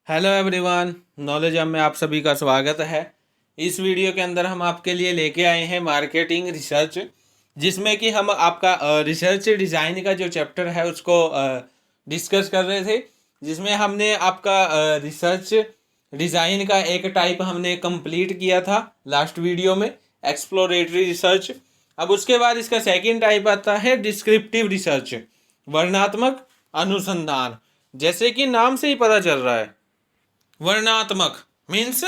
Hello everyone, knowledge hub में आप सभी का स्वागत है। इस वीडियो के अंदर हम आपके लिए लेके आए हैं मार्केटिंग रिसर्च, जिसमें कि हम आपका रिसर्च डिज़ाइन का जो चैप्टर है उसको डिस्कस कर रहे थे, जिसमें हमने आपका रिसर्च डिज़ाइन का एक टाइप हमने कंप्लीट किया था लास्ट वीडियो में, एक्सप्लोरेटरी रिसर्च। अब उसके बाद इसका सेकंड टाइप आता है डिस्क्रिप्टिव रिसर्च, वर्णनात्मक अनुसंधान। जैसे कि नाम से ही पता चल रहा है, वर्णात्मक मीन्स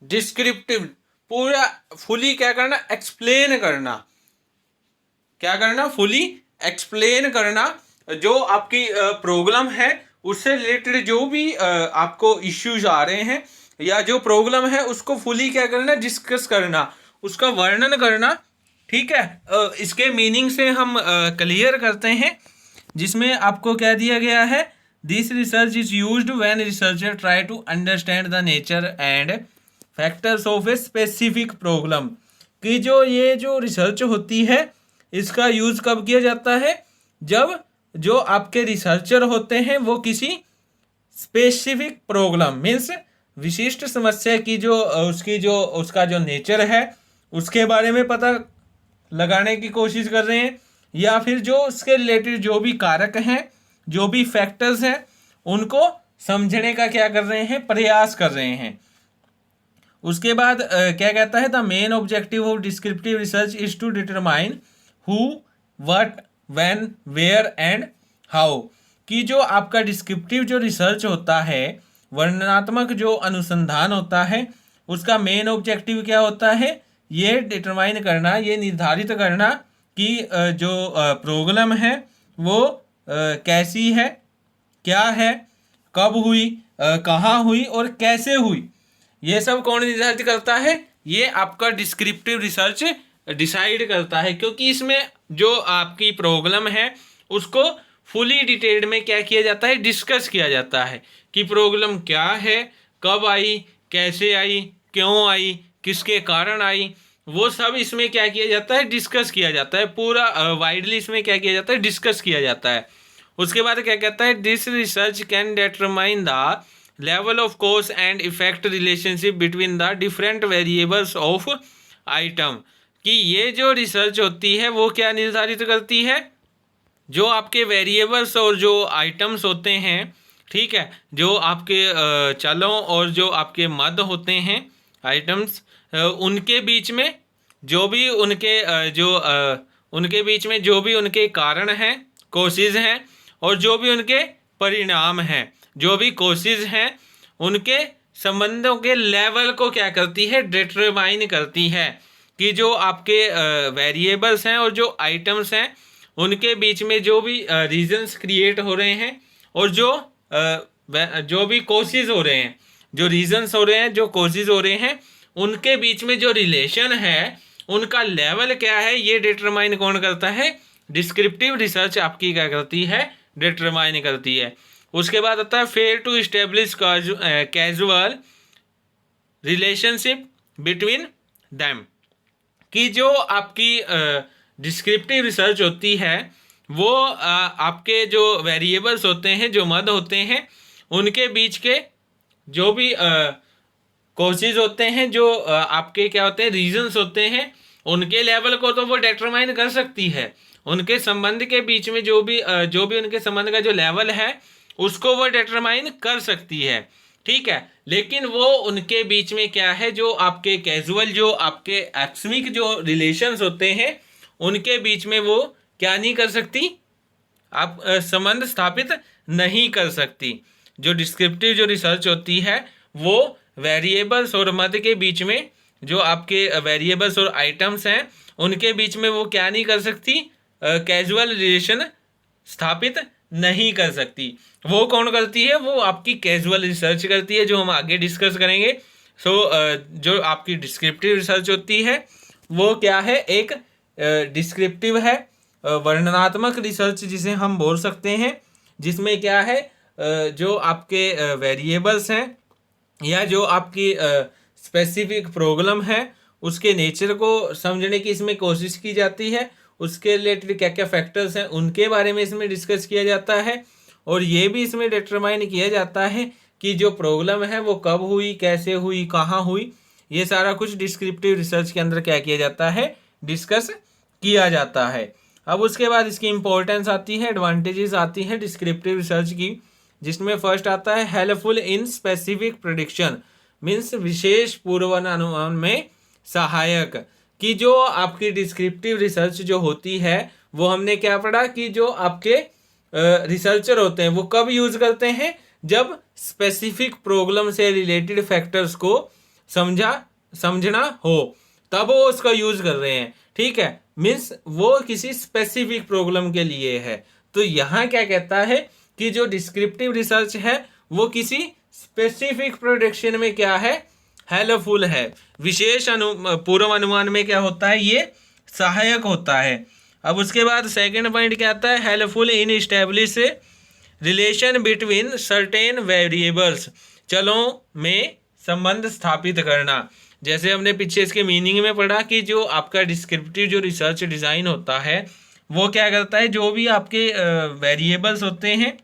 डिस्क्रिप्टिव, पूरा फुली क्या करना, एक्सप्लेन करना। क्या करना? फुली एक्सप्लेन करना। जो आपकी प्रॉब्लम है उससे रिलेटेड जो भी आपको इश्यूज आ रहे हैं या जो प्रॉब्लम है उसको फुली क्या करना, डिस्कस करना, उसका वर्णन करना। ठीक है, इसके मीनिंग से हम क्लियर करते हैं, जिसमें आपको क्या दिया गया है, this research is used when researcher try to understand the nature and factors of a specific problem. कि ये जो रिसर्च होती है इसका यूज कब किया जाता है? जब जो आपके रिसर्चर होते हैं वो किसी स्पेसिफिक प्रॉब्लम मीन्स विशिष्ट समस्या की उसका जो नेचर है उसके बारे में पता लगाने की कोशिश कर रहे हैं, या फिर जो उसके रिलेटेड जो भी कारक हैं, जो भी फैक्टर्स हैं, उनको समझने का क्या कर रहे हैं, प्रयास कर रहे हैं। उसके बाद क्या कहता है, the main objective of descriptive research is to determine who, what, when, where and how. कि जो आपका डिस्क्रिप्टिव जो रिसर्च होता है, वर्णनात्मक जो अनुसंधान होता है, उसका मेन ऑब्जेक्टिव क्या होता है? ये डिटरमाइन करना, ये निर्धारित करना कि जो प्रॉब्लम है वो कैसी है, क्या है, कब हुई, कहाँ हुई और कैसे हुई। ये सब कौन निर्धारित करता है? ये आपका डिस्क्रिप्टिव रिसर्च डिसाइड करता है, क्योंकि इसमें जो आपकी प्रॉब्लम है उसको फुली डिटेल्ड में क्या किया जाता है, डिस्कस किया जाता है कि प्रॉब्लम क्या है, कब आई, कैसे आई, क्यों आई, किसके कारण आई। वो सब इसमें क्या किया जाता है, डिस्कस किया जाता है। पूरा वाइडली इसमें क्या किया जाता है, डिस्कस किया जाता है। उसके बाद क्या कहता है, this research can determine the level of cause and effect relationship between the different variables of item. कि ये जो रिसर्च होती है वो क्या निर्धारित करती है, जो आपके वेरिएबल्स और जो आइटम्स होते हैं, ठीक है, जो आपके चलों और जो आपके मद होते हैं, आइटम्स, उनके बीच में जो भी उनके बीच में जो भी उनके कारण हैं, कोशिश हैं, और जो भी उनके परिणाम हैं, जो भी कोशिश हैं, उनके संबंधों के लेवल को क्या करती है, डिटरमाइन करती है। कि जो आपके वेरिएबल्स हैं और जो आइटम्स हैं उनके बीच में जो भी रीजन्स क्रिएट हो रहे हैं, और जो भी कोशिश हो रहे हैं, जो रीजन्स हो रहे हैं, जो कोशिश हो रहे हैं, उनके बीच में जो रिलेशन है उनका लेवल क्या है, ये डिटरमाइन कौन करता है? डिस्क्रिप्टिव रिसर्च आपकी क्या करती है, डिटरमाइन करती है। उसके बाद आता है fail to establish casual relationship between them. कि जो आपकी डिस्क्रिप्टिव रिसर्च होती है वो आपके जो वेरिएबल्स होते हैं, जो मद होते हैं, उनके बीच के जो भी कोशिश होते हैं, जो आपके क्या होते हैं, रीजंस होते हैं, उनके लेवल को तो वो डिटरमाइन कर सकती है। उनके संबंध के बीच में जो भी उनके संबंध का जो लेवल है उसको वो डिटरमाइन कर सकती है, ठीक है। लेकिन वो उनके बीच में क्या है, जो आपके कैजुअल, जो आपके एक्समिक जो रिलेशंस होते हैं, उनके बीच में वो क्या नहीं कर सकती, आप संबंध स्थापित नहीं कर सकती। जो डिस्क्रिप्टिव जो रिसर्च होती है वो वेरिएबल्स और मद के बीच में, जो आपके वेरिएबल्स और आइटम्स हैं, उनके बीच में वो क्या नहीं कर सकती, कैजुअल रिलेशन स्थापित नहीं कर सकती। वो कौन करती है? वो आपकी कैजुअल रिसर्च करती है, जो हम आगे डिस्कस करेंगे। जो आपकी डिस्क्रिप्टिव रिसर्च होती है वो क्या है, एक डिस्क्रिप्टिव है, वर्णनात्मक रिसर्च जिसे हम बोल सकते हैं, जिसमें क्या है, जो आपके वेरिएबल्स हैं या जो आपकी स्पेसिफिक प्रॉब्लम है उसके नेचर को समझने की इसमें कोशिश की जाती है। उसके रिलेटेड क्या क्या फैक्टर्स हैं उनके बारे में इसमें डिस्कस किया जाता है, और ये भी इसमें डिटरमाइन किया जाता है कि जो प्रॉब्लम है वो कब हुई, कैसे हुई, कहाँ हुई, ये सारा कुछ डिस्क्रिप्टिव रिसर्च के अंदर क्या किया जाता है, डिस्कस किया जाता है। अब उसके बाद इसकी इंपॉर्टेंस आती है, एडवांटेजेस आती हैं डिस्क्रिप्टिव रिसर्च की, जिसमें फर्स्ट आता है helpful in specific prediction, means विशेष पूर्वानुमान में सहायक। कि जो आपकी डिस्क्रिप्टिव रिसर्च जो होती है वो हमने क्या पढ़ा कि जो आपके रिसर्चर होते हैं वो कब यूज करते हैं, जब स्पेसिफिक प्रॉब्लम से रिलेटेड फैक्टर्स को समझना हो तब वो उसका यूज कर रहे हैं। ठीक है, मीन्स वो किसी स्पेसिफिक प्रॉब्लम के लिए है। तो यहाँ क्या कहता है कि जो डिस्क्रिप्टिव रिसर्च है वो किसी स्पेसिफिक प्रेडिक्शन में क्या है, हेल्पफुल है, विशेष पूर्व अनुमान में क्या होता है, ये सहायक होता है। अब उसके बाद सेकंड पॉइंट क्या आता है, helpful in establish relation between certain variables, चलों में संबंध स्थापित करना। जैसे हमने पीछे इसके मीनिंग में पढ़ा कि जो आपका डिस्क्रिप्टिव जो रिसर्च डिज़ाइन होता है वो क्या करता है, जो भी आपके वेरिएबल्स होते हैं,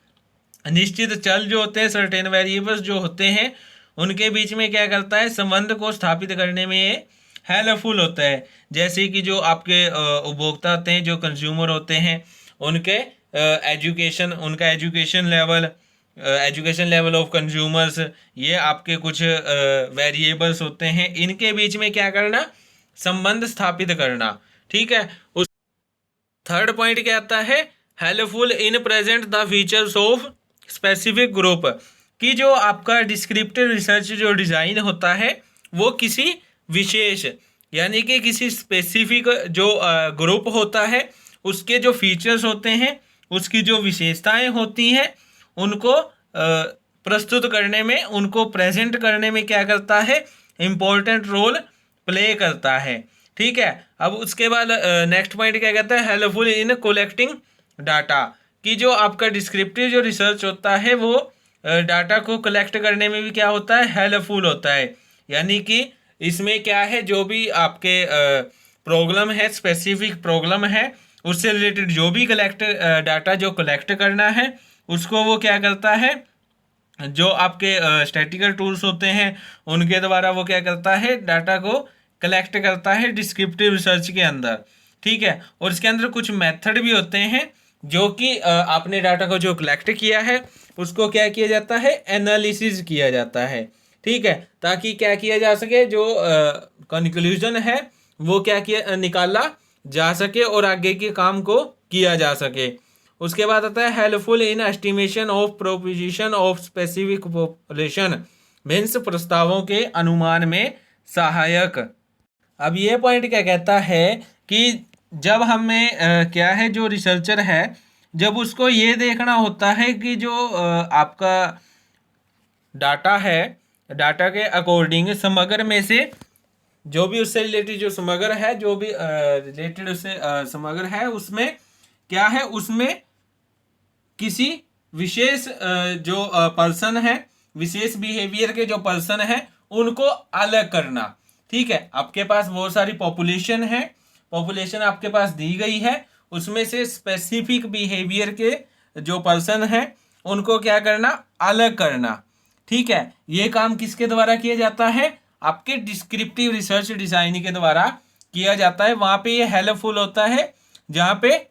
निश्चित चल जो होते हैं, सर्टेन वेरिएबल्स जो होते हैं, उनके बीच में क्या करता है, संबंध को स्थापित करने में ये हेल्पफुल होता है। जैसे कि जो आपके उपभोक्ता होते हैं, जो कंज्यूमर होते हैं, उनके एजुकेशन, उनका एजुकेशन लेवल ऑफ कंज्यूमर्स, ये आपके कुछ वेरिएबल्स होते हैं, इनके बीच में क्या करना, संबंध स्थापित करना। ठीक है, उस थर्ड पॉइंट क्या आता है, helpful in present the features of specific group, कि जो आपका डिस्क्रिप्टिव रिसर्च जो डिज़ाइन होता है वो किसी विशेष यानी कि किसी स्पेसिफिक जो ग्रुप होता है उसके जो फीचर्स होते हैं, उसकी जो विशेषताएं होती हैं, उनको प्रस्तुत करने में, उनको प्रेजेंट करने में क्या करता है, इम्पोर्टेंट रोल प्ले करता है। ठीक है, अब उसके बाद नेक्स्ट पॉइंट क्या कहता है, हेल्पफुल इन कलेक्टिंग डाटा, कि जो आपका डिस्क्रिप्टिव जो रिसर्च होता है वो डाटा को कलेक्ट करने में भी क्या होता है, हेल्पफुल होता है। यानी कि इसमें क्या है, जो भी आपके प्रॉब्लम है, स्पेसिफिक प्रॉब्लम है, उससे रिलेटेड जो भी डाटा जो कलेक्ट करना है उसको वो क्या करता है, जो आपके स्टैटिकल टूल्स होते हैं उनके द्वारा वो क्या करता है, डाटा को कलेक्ट करता है डिस्क्रिप्टिव रिसर्च के अंदर। ठीक है, और इसके अंदर कुछ मेथड भी होते हैं जो कि आपने डाटा को जो कलेक्ट किया है उसको क्या किया जाता है, एनालिसिस किया जाता है। ठीक है, ताकि क्या किया जा सके, जो कंक्लूजन है वो क्या किया, निकाला जा सके और आगे के काम को किया जा सके। उसके बाद आता है helpful in estimation of proposition of specific population, means प्रस्तावों के अनुमान में सहायक। अब ये पॉइंट क्या कहता है कि जब हमें क्या है, जो रिसर्चर है जब उसको ये देखना होता है कि जो आपका डाटा है, डाटा के अकॉर्डिंग समग्र में से जो भी उससे रिलेटेड जो समग्र है, जो भी रिलेटेड उससे समग्र है, उसमें क्या है, उसमें किसी विशेष जो पर्सन है, विशेष बिहेवियर के जो पर्सन है उनको अलग करना। ठीक है, आपके पास बहुत सारी पॉपुलेशन है, पॉपुलेशन आपके पास दी गई है, उसमें से स्पेसिफिक बिहेवियर के जो पर्सन है उनको क्या करना, अलग करना। ठीक है, ये काम किसके द्वारा किया जाता है, आपके डिस्क्रिप्टिव रिसर्च डिजाइन के द्वारा किया जाता है। वहाँ पे ये हेल्पफुल होता है जहाँ पे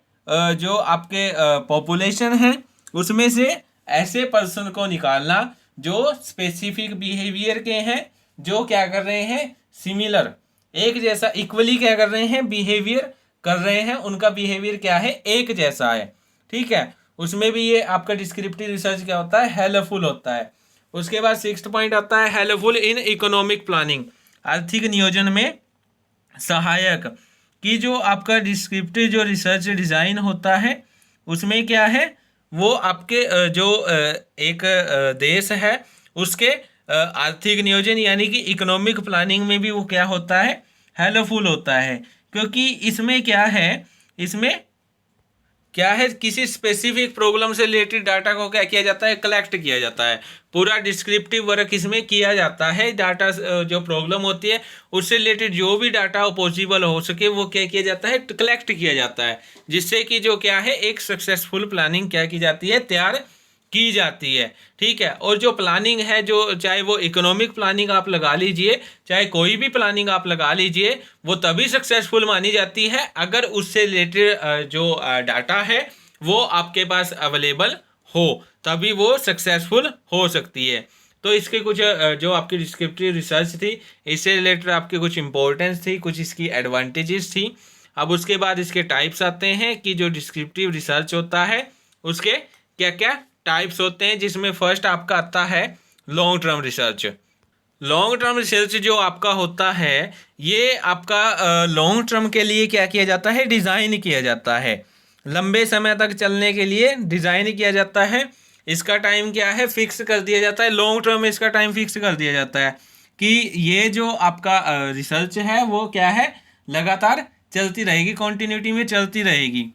जो आपके पॉपुलेशन है उसमें से ऐसे पर्सन को निकालना जो स्पेसिफिक बिहेवियर के हैं, जो क्या कर रहे हैं, सिमिलर, एक जैसा, इक्वली क्या कर रहे हैं, बिहेवियर कर रहे हैं, उनका बिहेवियर क्या है, एक जैसा है। ठीक है, उसमें भी ये आपका डिस्क्रिप्टिव रिसर्च क्या होता है, हेल्पफुल होता है। उसके बाद सिक्स्थ पॉइंट आता है हेल्पफुल इन इकोनॉमिक प्लानिंग, आर्थिक नियोजन में सहायक, कि जो आपका डिस्क्रिप्टिव जो रिसर्च डिज़ाइन होता है उसमें क्या है, वो आपके जो एक देश है उसके आर्थिक नियोजन यानी कि इकोनॉमिक प्लानिंग में भी वो क्या होता है, हेल्पफुल होता है। क्योंकि इसमें क्या है, किसी स्पेसिफिक प्रॉब्लम से रिलेटेड डाटा को क्या किया जाता है, कलेक्ट किया जाता है। पूरा डिस्क्रिप्टिव वर्क इसमें किया जाता है, डाटा जो प्रॉब्लम होती है उससे रिलेटेड जो भी डाटा पॉसिबल हो सके वो क्या किया जाता है, कलेक्ट किया जाता है, जिससे कि जो क्या है, एक सक्सेसफुल प्लानिंग क्या की जाती है, तैयार की जाती है। ठीक है, और जो प्लानिंग है, जो चाहे वो इकोनॉमिक प्लानिंग आप लगा लीजिए, चाहे कोई भी प्लानिंग आप लगा लीजिए, वो तभी सक्सेसफुल मानी जाती है अगर उससे रिलेटेड जो डाटा है वो आपके पास अवेलेबल हो, तभी वो सक्सेसफुल हो सकती है। तो इसके कुछ जो आपकी डिस्क्रिप्टिव रिसर्च थी, इससे रिलेटेड आपके कुछ इंपॉर्टेंस थी, कुछ इसकी एडवांटेजेस थी। अब उसके बाद इसके टाइप्स आते हैं कि जो डिस्क्रिप्टिव रिसर्च होता है उसके क्या क्या टाइप्स होते हैं, जिसमें फर्स्ट आपका आता है long term research. Long term research जो आपका होता है, ये आपका लॉन्ग टर्म के लिए क्या किया जाता है, डिज़ाइन किया जाता है, लंबे समय तक चलने के लिए डिज़ाइन किया जाता है। इसका टाइम क्या है, फिक्स कर दिया जाता है, लॉन्ग टर्म में इसका टाइम फिक्स कर दिया जाता है कि ये जो आपका रिसर्च है वो क्या है, लगातार चलती रहेगी, कॉन्टिन्यूटी में चलती रहेगी।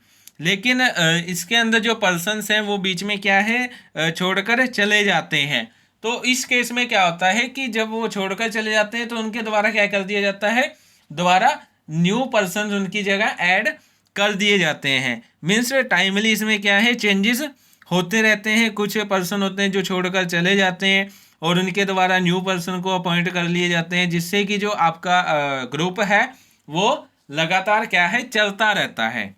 लेकिन इसके अंदर जो पर्सन्स हैं वो बीच में क्या है, छोड़कर चले जाते हैं। तो इस केस में क्या होता है कि जब वो छोड़कर चले जाते हैं तो उनके द्वारा क्या कर दिया जाता है, दोबारा न्यू पर्सन उनकी जगह ऐड कर दिए जाते हैं। मीन्स टाइमली इसमें क्या है, चेंजेस होते रहते हैं। कुछ पर्सन होते हैं जो छोड़कर चले जाते हैं और उनके द्वारा न्यू पर्सन को अपॉइंट कर लिए जाते हैं, जिससे कि जो आपका ग्रुप है वो लगातार क्या है, चलता रहता है।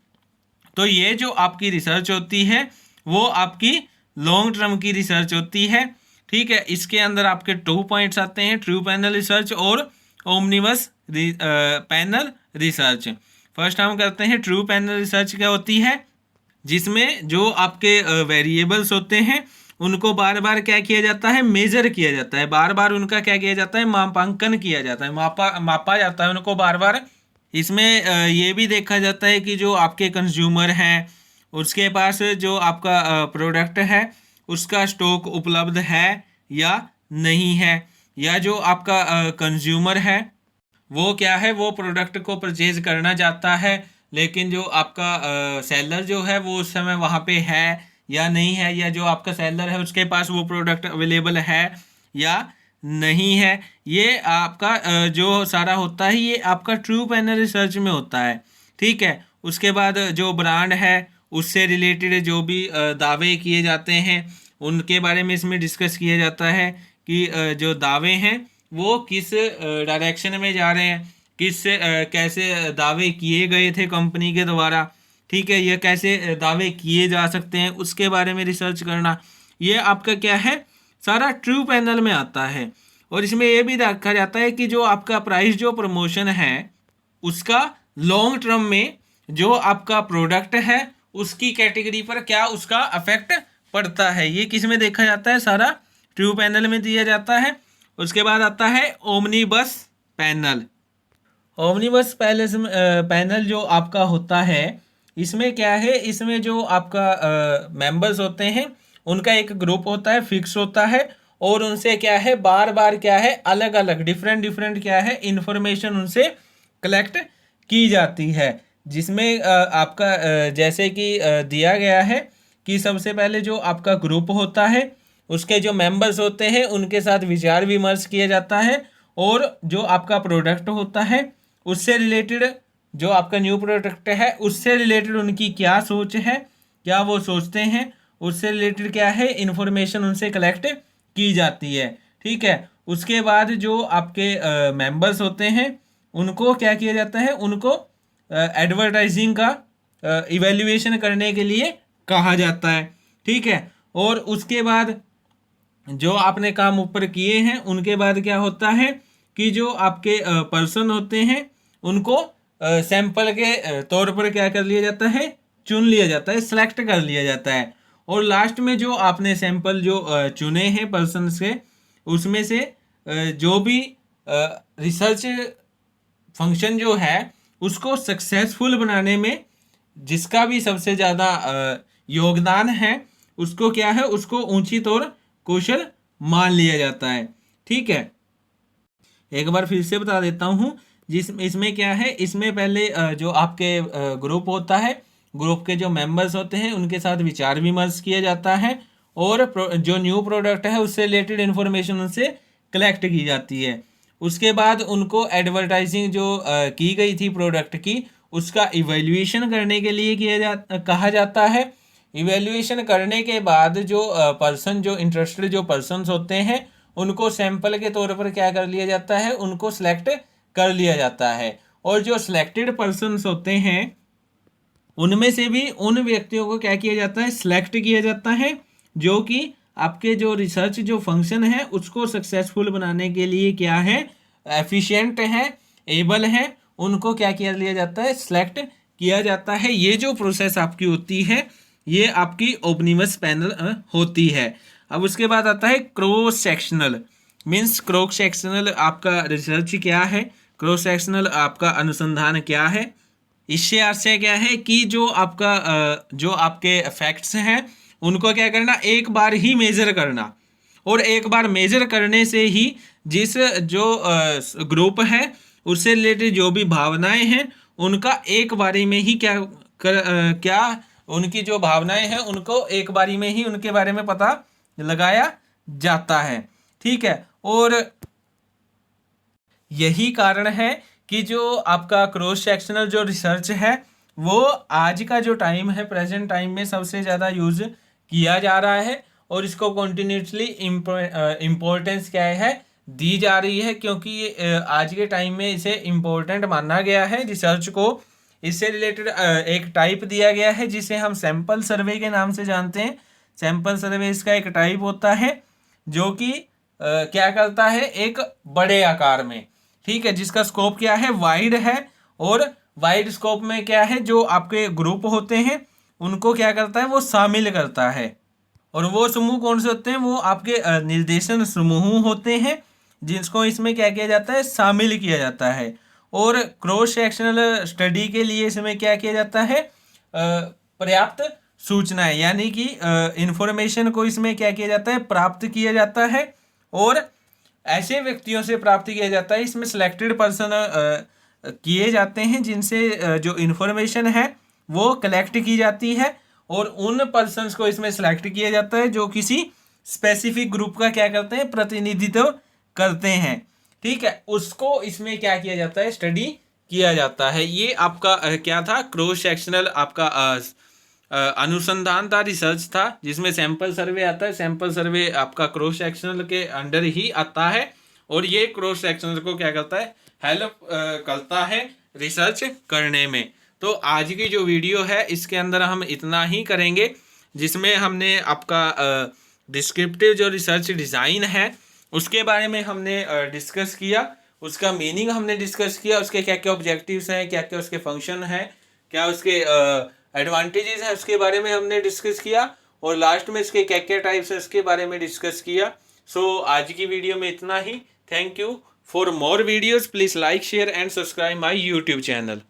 तो ये जो आपकी रिसर्च होती है वो आपकी लॉन्ग टर्म की रिसर्च होती है। ठीक है, इसके अंदर आपके 2 पॉइंट्स आते हैं, ट्रू पैनल रिसर्च और ओमनिबस पैनल रिसर्च। फर्स्ट हम करते हैं ट्रू पैनल रिसर्च। क्या होती है, जिसमें जो आपके वेरिएबल्स होते हैं उनको बार बार क्या किया जाता है, मेजर किया जाता है, बार बार उनका क्या किया जाता है, मापांकन किया जाता है, मापा जाता है उनको बार बार। इसमें ये भी देखा जाता है कि जो आपके कंज्यूमर हैं उसके पास जो आपका प्रोडक्ट है उसका स्टॉक उपलब्ध है या नहीं है, या जो आपका कंज्यूमर है वो क्या है, वो प्रोडक्ट को परचेज करना चाहता है, लेकिन जो आपका सेलर जो है वो उस समय वहाँ पे है या नहीं है, या जो आपका सेलर है उसके पास वो प्रोडक्ट अवेलेबल है या नहीं है। ये आपका जो सारा होता है ये आपका ट्रू पैनल रिसर्च में होता है। ठीक है, उसके बाद जो ब्रांड है उससे रिलेटेड जो भी दावे किए जाते हैं उनके बारे में इसमें डिस्कस किया जाता है कि जो दावे हैं वो किस डायरेक्शन में जा रहे हैं, किस कैसे दावे किए गए थे कंपनी के द्वारा। ठीक है, ये कैसे दावे किए जा सकते हैं उसके बारे में रिसर्च करना, ये आपका क्या है, सारा ट्रू पैनल में आता है। और इसमें ये भी देखा जाता है कि जो आपका प्राइस जो प्रमोशन है उसका लॉन्ग टर्म में जो आपका प्रोडक्ट है उसकी कैटेगरी पर क्या उसका अफेक्ट पड़ता है, ये किस में देखा जाता है, सारा ट्रू पैनल में दिया जाता है। उसके बाद आता है ओमनीबस पैनल। ओमनीबस पैनल जो आपका होता है इसमें क्या है, इसमें जो आपका मेंबर्स होते हैं उनका एक ग्रुप होता है, फिक्स होता है, और उनसे क्या है, बार बार क्या है, अलग अलग डिफरेंट डिफरेंट क्या है, इंफॉर्मेशन उनसे कलेक्ट की जाती है। जिसमें आपका जैसे कि दिया गया है कि सबसे पहले जो आपका ग्रुप होता है उसके जो मेंबर्स होते हैं उनके साथ विचार विमर्श किया जाता है, और जो आपका प्रोडक्ट होता है उससे रिलेटेड, जो आपका न्यू प्रोडक्ट है उससे रिलेटेड उनकी क्या सोच है, क्या वो सोचते हैं, उससे रिलेटेड क्या है, इन्फॉर्मेशन उनसे कलेक्ट की जाती है। ठीक है, उसके बाद जो आपके मेंबर्स होते हैं उनको क्या किया जाता है, उनको एडवर्टाइजिंग का इवैल्यूएशन करने के लिए कहा जाता है। ठीक है, और उसके बाद जो आपने काम ऊपर किए हैं उनके बाद क्या होता है कि जो आपके पर्सन होते हैं उनको सैंपल के तौर पर क्या कर लिया जाता है, चुन लिया जाता है, सेलेक्ट कर लिया जाता है। और लास्ट में जो आपने सैंपल जो चुने हैं पर्सन से, उसमें से जो भी रिसर्च फंक्शन जो है उसको सक्सेसफुल बनाने में जिसका भी सबसे ज़्यादा योगदान है उसको क्या है, उसको ऊंची और कौशल मान लिया जाता है। ठीक है, एक बार फिर से बता देता हूँ, इसमें क्या है, इसमें पहले जो आपके ग्रुप होता है, ग्रुप के जो मेंबर्स होते हैं उनके साथ विचार विमर्श किया जाता है, और जो न्यू प्रोडक्ट है उससे रिलेटेड इन्फॉर्मेशन उनसे कलेक्ट की जाती है। उसके बाद उनको एडवर्टाइजिंग जो की गई थी प्रोडक्ट की उसका इवैल्यूएशन करने के लिए कहा जाता है इवेल्युएशन करने के बाद जो पर्सन, जो इंटरेस्टेड जो पर्सन्स होते हैं, उनको सैंपल के तौर पर क्या कर लिया जाता है, उनको सिलेक्ट कर लिया जाता है। और जो सिलेक्टेड पर्सन्स होते हैं उनमें से भी उन व्यक्तियों को क्या किया जाता है, सिलेक्ट किया जाता है, जो कि आपके जो रिसर्च जो फंक्शन है उसको सक्सेसफुल बनाने के लिए क्या है, एफिशिएंट है, एबल है, उनको क्या किया लिया जाता है, सिलेक्ट किया जाता है। ये जो प्रोसेस आपकी होती है ये आपकी ओमनिबस पैनल होती है। अब उसके बाद आता है cross sectional, means cross sectional आपका रिसर्च क्या है, क्रॉस सेक्शनल आपका अनुसंधान क्या है। इससे आशय क्या है कि जो आपका जो आपके फैक्ट्स हैं उनको क्या करना, एक बार ही मेजर करना, और एक बार मेजर करने से ही जिस जो ग्रुप है उससे रिलेटेड जो भी भावनाएं हैं उनका एक बारी में ही क्या उनकी जो भावनाएं हैं उनको एक बारी में ही उनके बारे में पता लगाया जाता है। ठीक है, और यही कारण है कि जो आपका क्रॉस सेक्शनल जो रिसर्च है वो आज का जो टाइम है, प्रेजेंट टाइम में सबसे ज़्यादा यूज़ किया जा रहा है, और इसको कंटिन्यूसली इम्पोर्टेंस क्या है, दी जा रही है, क्योंकि ये आज के टाइम में इसे इम्पोर्टेंट माना गया है रिसर्च को। इससे रिलेटेड एक टाइप दिया गया है जिसे हम सैंपल सर्वे के नाम से जानते हैं। सैंपल सर्वे इसका एक टाइप होता है जो कि क्या करता है, एक बड़े आकार में, ठीक है, जिसका स्कोप क्या है, वाइड है, और वाइड स्कोप में क्या है, जो आपके ग्रुप होते हैं उनको क्या करता है, वो शामिल करता है। और वो समूह कौन से होते हैं, वो आपके निर्देशन समूह होते हैं जिसको इसमें क्या किया जाता है, शामिल किया जाता है। और क्रॉस सेक्शनल स्टडी के लिए इसमें क्या किया जाता है, पर्याप्त सूचनाएं, यानी कि इंफॉर्मेशन को इसमें क्या किया जाता है, प्राप्त किया जाता है, और ऐसे व्यक्तियों से प्राप्त किया जाता है, इसमें सिलेक्टेड पर्सन किए जाते हैं जिनसे जो इन्फॉर्मेशन है वो कलेक्ट की जाती है, और उन पर्सन्स को इसमें सिलेक्ट किया जाता है जो किसी स्पेसिफिक ग्रुप का क्या करते हैं, प्रतिनिधित्व करते हैं। ठीक है, उसको इसमें क्या किया जाता है, स्टडी किया जाता है। ये आपका क्या था, क्रॉस सेक्शनल आपका अनुसंधान था, रिसर्च था, जिसमें सैंपल सर्वे आता है। सैंपल सर्वे आपका क्रॉस सेक्शनल के अंडर ही आता है, और ये क्रॉस सेक्शनल को क्या करता है, हेल्प करता है रिसर्च करने में। तो आज की जो वीडियो है इसके अंदर हम इतना ही करेंगे, जिसमें हमने आपका डिस्क्रिप्टिव जो रिसर्च डिज़ाइन है उसके बारे में हमने डिस्कस किया, उसका मीनिंग हमने डिस्कस किया, उसके क्या क्या ऑब्जेक्टिव्स हैं, क्या क्या उसके फंक्शन हैं, क्या उसके एडवांटेजेस हैं, उसके बारे में हमने डिस्कस किया, और लास्ट में इसके क्या क्या टाइप्स हैं उसके बारे में डिस्कस किया। सो आज की वीडियो में इतना ही। Thank you. For more videos please like share and subscribe my YouTube channel.